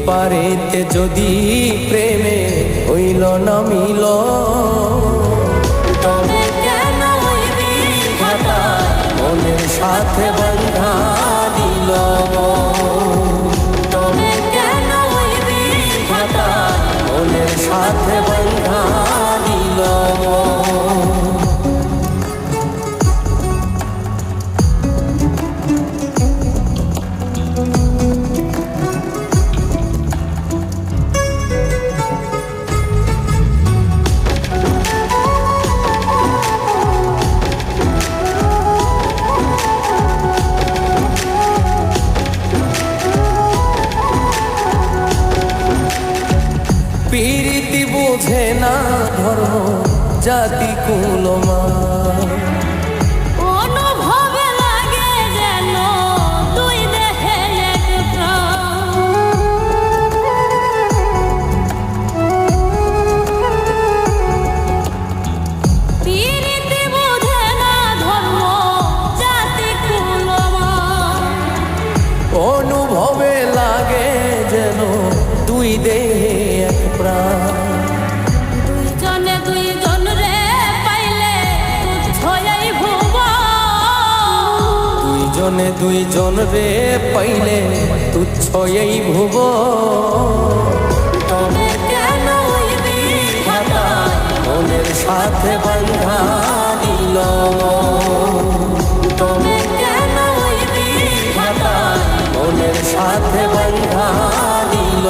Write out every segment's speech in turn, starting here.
পারেতে যদি প্রেমে হইল না মিল, তবে কেন ওই বিধাতা মনের সাথে বন্ধা দিল। তবে কেন ওই বিধাতা মনের সাথে বন্ধা দিল। প্রীতি বোঝে না ধর্ম জাতি কুলমান, অনুভবে লাগে যেন দুই দেহে এক প্রাণ। প্রীতি বোঝে না ধর্ম জাতি কুলমান। অনুভবে লাগে যেন দুই দেহে এক প্রাণ। দুইজনে দুইজন রে পাইলে তুচ্ছ এই ভুবন। দুইজনে দুইজন রে পাইলে তুচ্ছ এই ভুবন। তবে কেন ওই বিধাতা মনের সাথে বন্ধা দিল। তবে কেন ওই বিধাতা মনের সাথে বন্ধা দিল।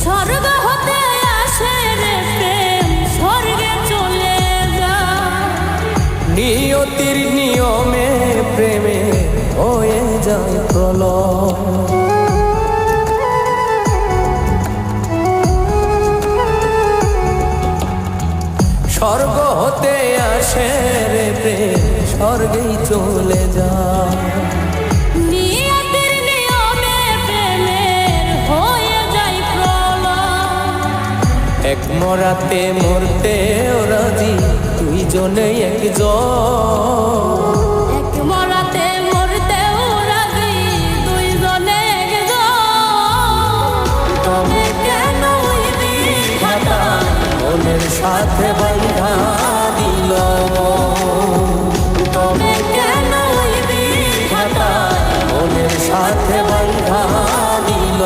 স্বর্গ হতে আসে রে প্রেম, স্বর্গে চলে যায়। নিয়তির নিয়মে প্রেমে হয়ে যায় প্রলয়। স্বর্গ হতে আসে রে প্রেম, স্বর্গেই চলে যায়। নিয়তির নিয়মে প্রেমের হয়ে যায় প্রলয়। এক মরাতে মরতে রাজি দুইজনে একজন। এক মরাতে মরতেও রাজি দুইজনে একজন। তবে কেন ওই বিধাতা মনের সাথে বন্ধা দিল। তবে কেন ওই বিধাতা মনের সাথে বন্ধা দিল।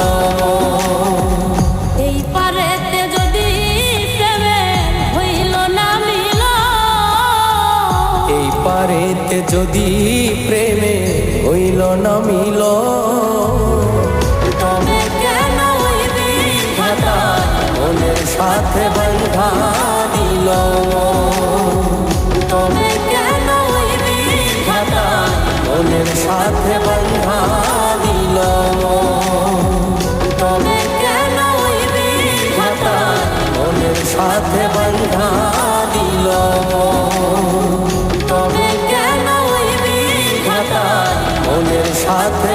এই পারেতে যদি প্রেমের হইল না মিল, এই পারেতে যদি প্রেমে হইল না মিল, তবে কেন ওই বিধাতা মনের সাথে বন্ধা দিল। তবে কেন ওই বিধাতা মনের সাথে বন্ধা দিল। তবে কেন ওই বিধাতা মনের সাথে বন্ধা দিল। তবে কেন ওই বিধাতা মনের সাথে